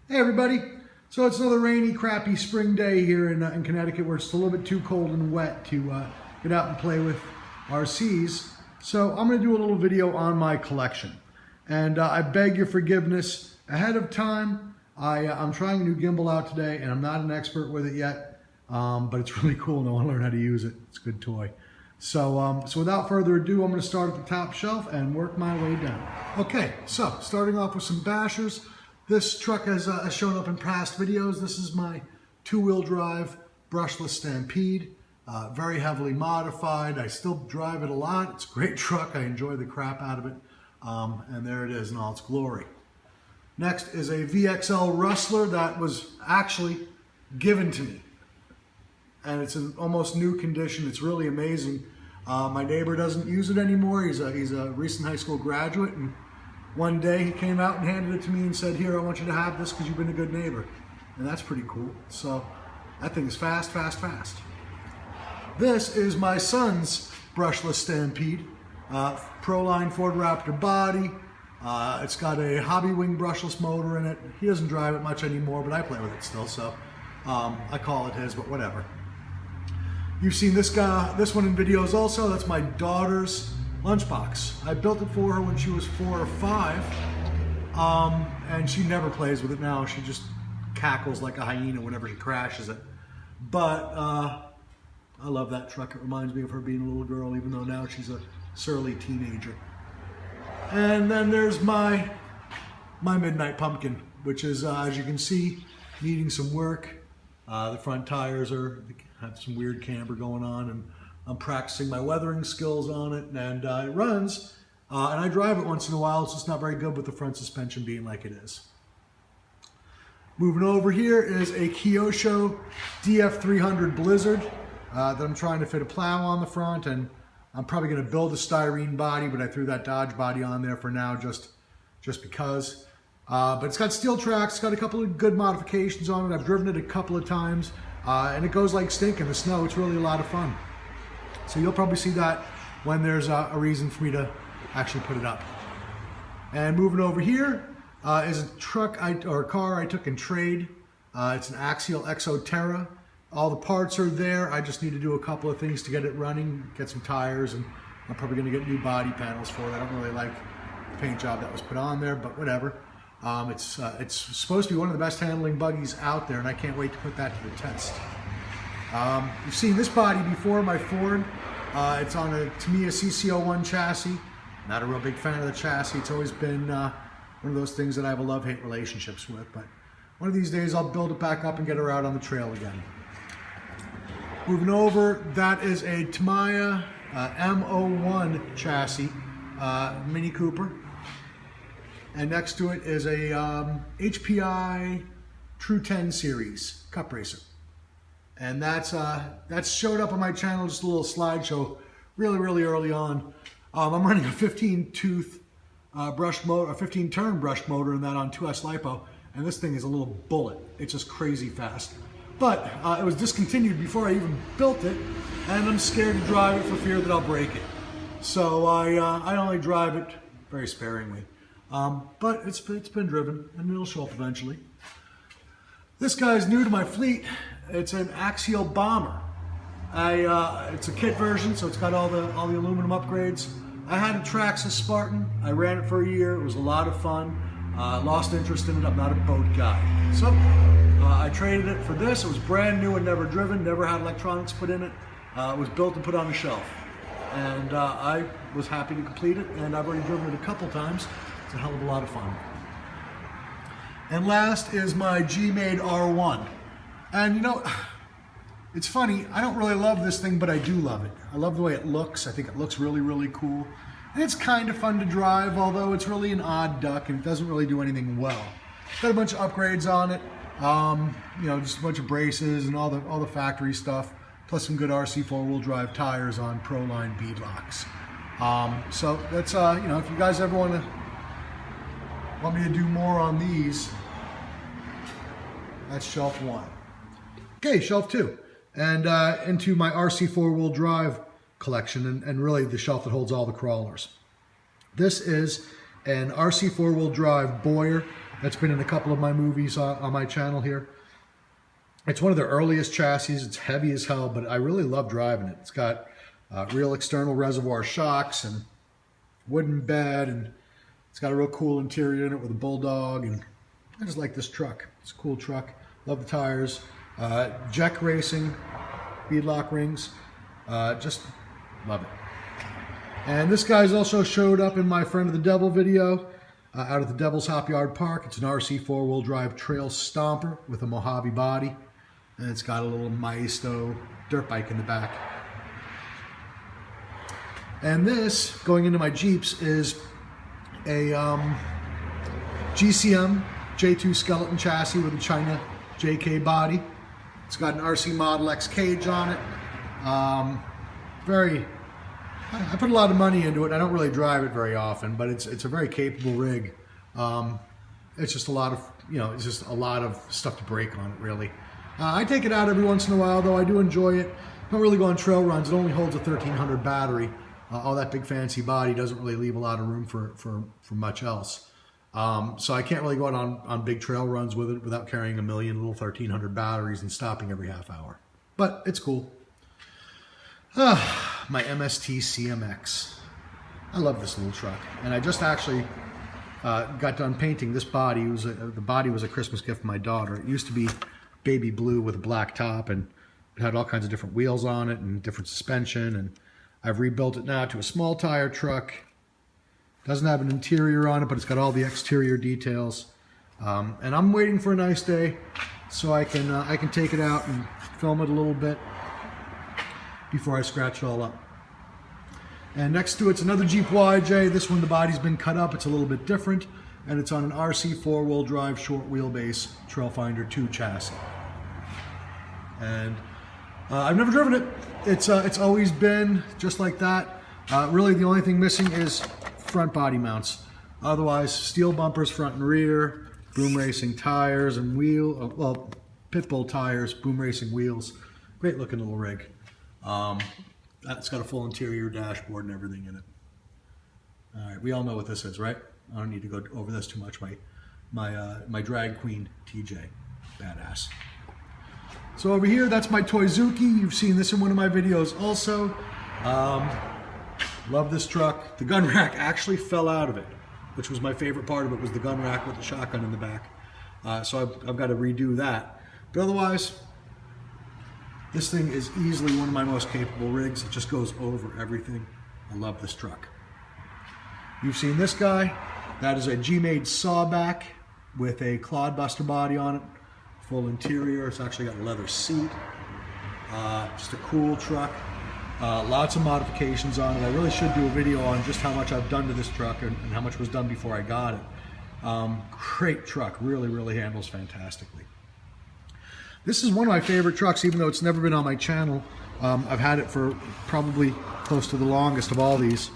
Hey everybody! So it's another rainy, crappy spring day here in Connecticut where it's a little bit too cold and wet to get out and play with RCs. So I'm going to do a little video on my collection. And I beg your forgiveness ahead of time. I'm trying a new gimbal out today and I'm not an expert with it yet. But it's really cool and I want to learn how to use it. It's a good toy. So without further ado, I'm going to start at the top shelf and work my way down. Okay, so starting off with some bashers. This truck has shown up in past videos. This is my two-wheel drive brushless Stampede, very heavily modified. I still drive it a lot. It's a great truck. I enjoy the crap out of it. And there it is in all its glory. Next is a VXL Rustler that was actually given to me. And it's in almost new condition. It's really amazing. My neighbor doesn't use it anymore. He's a recent high school graduate. And one day he came out and handed it to me and said, "Here, I want you to have this because you've been a good neighbor." And that's pretty cool. So that thing is fast, fast, fast. This is my son's brushless Stampede. Proline Ford Raptor body. It's got a Hobby Wing brushless motor in it. He doesn't drive it much anymore, but I play with it still, so I call it his, but whatever. You've seen this one in videos also. That's my daughter's lunchbox. I built it for her when she was 4 or 5, and she never plays with it now. She just cackles like a hyena whenever she crashes it. But I love that truck. It reminds me of her being a little girl, even though now she's a surly teenager. And then there's my Midnight Pumpkin, which is, as you can see, needing some work. The front tires have some weird camber going on, and I'm practicing my weathering skills on it, and it runs, and I drive it once in a while. It's just not very good with the front suspension being like it is. Moving over here is a Kyosho DF300 Blizzard that I'm trying to fit a plow on the front, and I'm probably going to build a styrene body, but I threw that Dodge body on there for now just because. But it's got steel tracks. It's got a couple of good modifications on it. I've driven it a couple of times, and it goes like stink in the snow. It's really a lot of fun. So you'll probably see that when there's a reason for me to actually put it up. And moving over here is a truck or a car I took in trade. It's an Axial Exoterra. All the parts are there. I just need to do a couple of things to get it running, get some tires, and I'm probably going to get new body panels for it. I don't really like the paint job that was put on there, but whatever. It's supposed to be one of the best handling buggies out there, and I can't wait to put that to the test. You've seen this body before, my Ford. It's on a Tamiya CC01 chassis. Not a real big fan of the chassis. It's always been one of those things that I have a love-hate relationships with, but one of these days I'll build it back up and get her out on the trail again. Moving over, that is a Tamiya M01 chassis, Mini Cooper. And next to it is a HPI True 10 series Cup Racer. And that's showed up on my channel, just a little slideshow, really early on. I'm running a 15-tooth brushed motor, a 15-turn brushed motor, and that on 2S LiPo. And this thing is a little bullet. It's just crazy fast. But it was discontinued before I even built it, and I'm scared to drive it for fear that I'll break it. So I only drive it very sparingly. But it's been driven, and it'll show up eventually. This guy's new to my fleet. It's an Axial Bomber. It's a kit version, so it's got all the aluminum upgrades. I had a Traxxas Spartan. I ran it for a year. It was a lot of fun. Lost interest in it. I'm not a boat guy. So I traded it for this. It was brand new and never driven, never had electronics put in it. It was built and put on a shelf. And I was happy to complete it, and I've already driven it a couple times. It's a hell of a lot of fun. And last is my G-Made R1. And you know, it's funny, I don't really love this thing, but I do love it. I love the way it looks. I think it looks really cool. And it's kind of fun to drive, although it's really an odd duck and it doesn't really do anything well. It's got a bunch of upgrades on it. You know, just a bunch of braces and all the factory stuff, plus some good RC four-wheel drive tires on Proline beadlocks. So that's, you know, if you guys ever want me to do more on these, that's shelf 1. Okay, shelf 2. And into my RC four-wheel drive collection, and really the shelf that holds all the crawlers. This is an RC four-wheel drive Boyer That's been in a couple of my movies on my channel here. It's one of the earliest chassis. It's heavy as hell, but I really love driving it. It's got real external reservoir shocks and wooden bed, and it's got a real cool interior in it with a bulldog, and I just like this truck. It's a cool truck. Love the tires. Jack Racing, beadlock rings. Just love it. And this guy's also showed up in my Friend of the Devil video out at the Devil's Hop Yard Park. It's an RC four-wheel drive trail stomper with a Mojave body. And it's got a little Maisto dirt bike in the back. And this, going into my Jeeps, is a GCM J2 skeleton chassis with a China JK body. It's got an RC Model X cage on it. I put a lot of money into it. I don't really drive it very often, but it's a very capable rig. It's just a lot of, it's just a lot of stuff to break on it, really. I take it out every once in a while, though. I do enjoy it. Don't really go on trail runs. It only holds a 1300 battery. All that big fancy body doesn't really leave a lot of room for much else. So I can't really go out on big trail runs with it without carrying a million little 1300 batteries and stopping every half hour. But it's cool. My MST CMX. I love this little truck. And I just actually got done painting this body. The body was a Christmas gift from my daughter. It used to be baby blue with a black top, and it had all kinds of different wheels on it and different suspension, and I've rebuilt it now to a small tire truck. Doesn't have an interior on it, but it's got all the exterior details. And I'm waiting for a nice day so I can take it out and film it a little bit before I scratch it all up. And next to it's another Jeep YJ. This one, the body's been cut up. It's a little bit different, and it's on an RC four-wheel drive short wheelbase Trailfinder 2 chassis. And I've never driven it. It's always been just like that. Really, the only thing missing is front body mounts. Otherwise, steel bumpers front and rear, Boom Racing tires and Pitbull tires, Boom Racing wheels. Great looking little rig. It's got a full interior dashboard and everything in it. All right, we all know what this is, right? I don't need to go over this too much. My drag queen TJ, badass. So over here, that's my Toyzuki. You've seen this in one of my videos also. Love this truck. The gun rack actually fell out of it, which was my favorite part of it, was the gun rack with the shotgun in the back. So I've got to redo that. But otherwise, this thing is easily one of my most capable rigs. It just goes over everything. I love this truck. You've seen this guy. That is a G-Made Sawback with a Clodbuster body on it. Full interior. It's actually got a leather seat. Just a cool truck. Lots of modifications on it. I really should do a video on just how much I've done to this truck and how much was done before I got it. Great truck. Really, really handles fantastically. This is one of my favorite trucks, even though it's never been on my channel. I've had it for probably close to the longest of all these.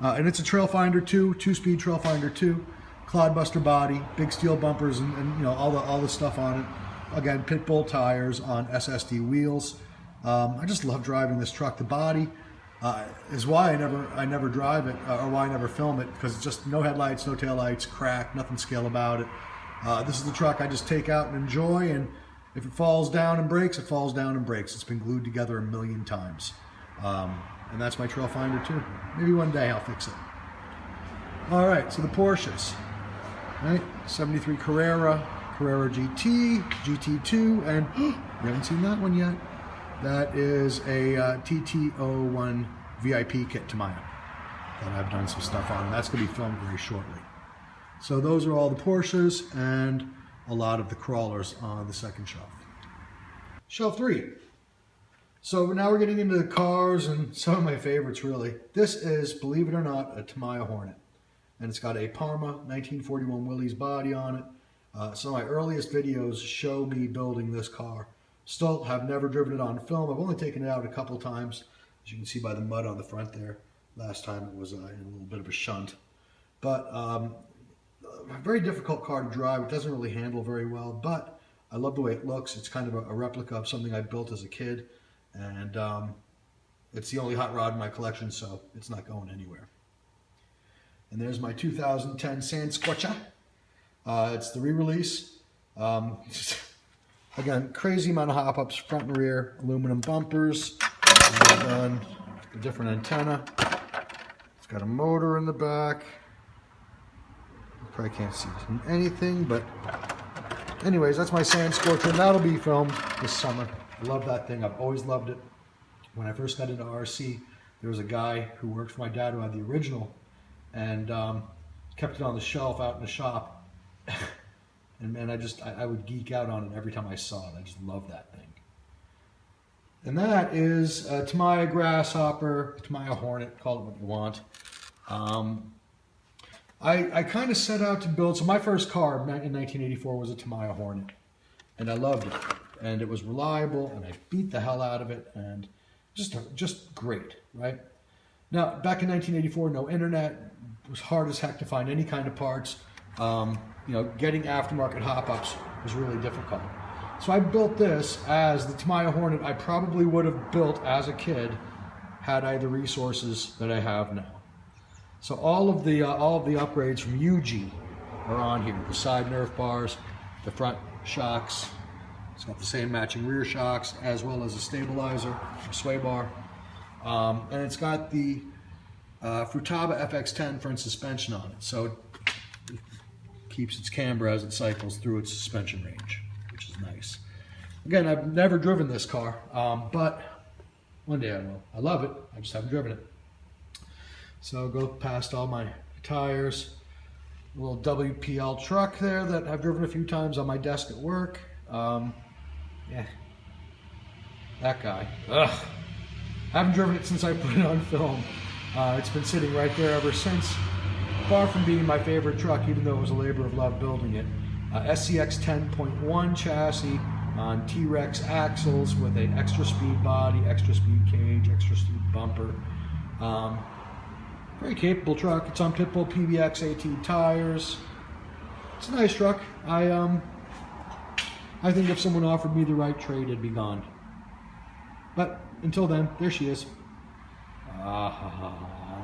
And it's a Trailfinder 2, 2-speed Trailfinder 2, Clodbuster body, big steel bumpers, and all the stuff on it. Again, Pitbull tires on SSD wheels. I just love driving this truck. The body is why I never drive it, or why I never film it, because it's just no headlights, no taillights, crack, nothing scale about it. This is the truck I just take out and enjoy, and if it falls down and breaks, it falls down and breaks. It's been glued together a million times. And that's my Trailfinder 2. Maybe one day I'll fix it. All right, so the Porsches. Right, 73 Carrera, Carrera GT, GT2, and you haven't seen that one yet. That is a TT01 VIP kit to mine that I've done some stuff on. That's going to be filmed very shortly. So those are all the Porsches and a lot of the crawlers on the second shelf. Shelf 3. So now we're getting into the cars and some of my favorites, really. This is, believe it or not, a Tamiya Hornet. And it's got a Parma 1941 Willys body on it. Some of my earliest videos show me building this car. Still have never driven it on film. I've only taken it out a couple times, as you can see by the mud on the front there. Last time it was in a little bit of a shunt. But a very difficult car to drive. It doesn't really handle very well, but I love the way it looks. It's kind of a replica of something I built as a kid. And it's the only hot rod in my collection, so it's not going anywhere. And there's my 2010 Sand Scorcher. It's the re-release. Again, crazy amount of hop-ups, front and rear, aluminum bumpers. Done. A different antenna. It's got a motor in the back. You probably can't see anything, but anyways, that's my Sand Scorcher, and that'll be filmed this summer. I love that thing. I've always loved it. When I first got into RC, there was a guy who worked for my dad who had the original, and kept it on the shelf out in the shop. And man, I would geek out on it every time I saw it. I just love that thing. And that is a Tamiya Grasshopper, Tamiya Hornet, call it what you want. I kind of set out to build, so my first car in 1984 was a Tamiya Hornet. And I loved it. And it was reliable, and I beat the hell out of it, and just great, right? Now, back in 1984, no internet. It was hard as heck to find any kind of parts. You know, getting aftermarket hop-ups was really difficult. So I built this as the Tamiya Hornet I probably would have built as a kid had I the resources that I have now. So all of the upgrades from UG are on here. The side Nerf bars, the front shocks. It's got the same matching rear shocks as well as a stabilizer, a sway bar. And it's got the Futaba FX10 front suspension on it. So it keeps its camber as it cycles through its suspension range, which is nice. Again, I've never driven this car, but one day I will. I love it, I just haven't driven it. So I'll go past all my tires. A little WPL truck there that I've driven a few times on my desk at work. Yeah, that guy. Ugh. I haven't driven it since I put it on film. It's been sitting right there ever since. Far from being my favorite truck, even though it was a labor of love building it. SCX 10.1 chassis on T-Rex axles with an extra speed body, extra speed cage, extra speed bumper. Very capable truck. It's on Pitbull PBX 18 tires. It's a nice truck. I think if someone offered me the right trade, it'd be gone. But until then, there she is.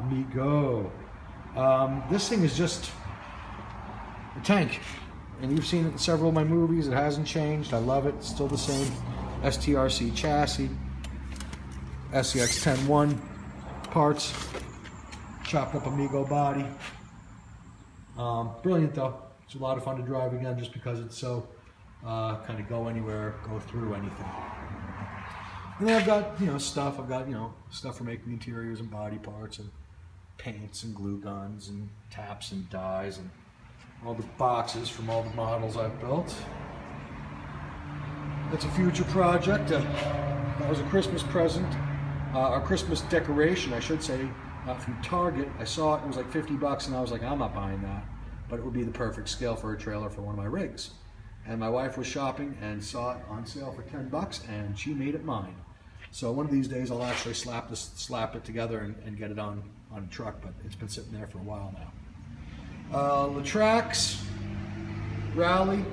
Amigo. This thing is just a tank. And you've seen it in several of my movies. It hasn't changed. I love it. It's still the same. STRC chassis. SCX 10.1 parts. Chopped up Amigo body. Brilliant though. It's a lot of fun to drive again just because it's so kind of go anywhere, go through anything. And then I've got, stuff. I've got, stuff for making interiors and body parts and paints and glue guns and taps and dies and all the boxes from all the models I've built. It's a future project. That was a Christmas present, or Christmas decoration, I should say, from Target. I saw it was like $50 and I was like, I'm not buying that, but it would be the perfect scale for a trailer for one of my rigs. And my wife was shopping and saw it on sale for $10 and she made it mine. So one of these days I'll actually slap it together and get it on a truck, but it's been sitting there for a while now. Latrax, Rally,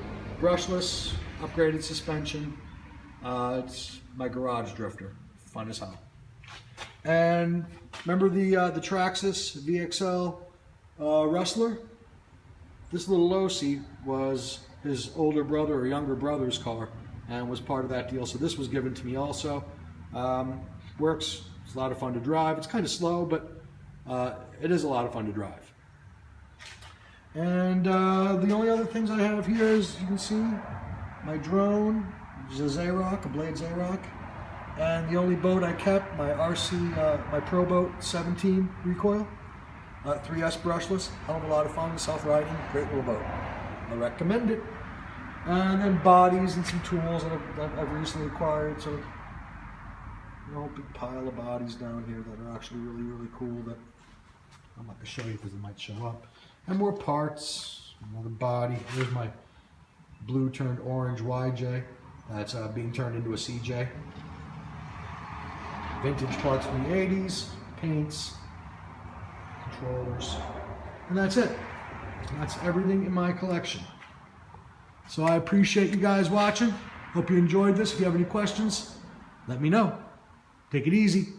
brushless, upgraded suspension. It's my garage drifter, fun as hell. And remember the Traxxas VXL Wrestler? This little Losi was his older brother or younger brother's car and was part of that deal. So this was given to me also. Works, it's a lot of fun to drive. It's kind of slow, but it is a lot of fun to drive. And the only other things I have here is, you can see, my drone, which is a Zayrock, a Blade Zayrock. And the only boat I kept, my RC, my Pro Boat 17 recoil. 3S brushless, hell of a lot of fun, self-riding, great little boat. I recommend it. And then bodies and some tools that I've recently acquired. So, big pile of bodies down here that are actually really, really cool that I'm not going to show you because they might show up. And more parts, another body. Here's my blue turned orange YJ. That's being turned into a CJ. Vintage parts from the 80s, paints, controllers, and that's it. That's everything in my collection. So I appreciate you guys watching. Hope you enjoyed this. If you have any questions, let me know. Take it easy.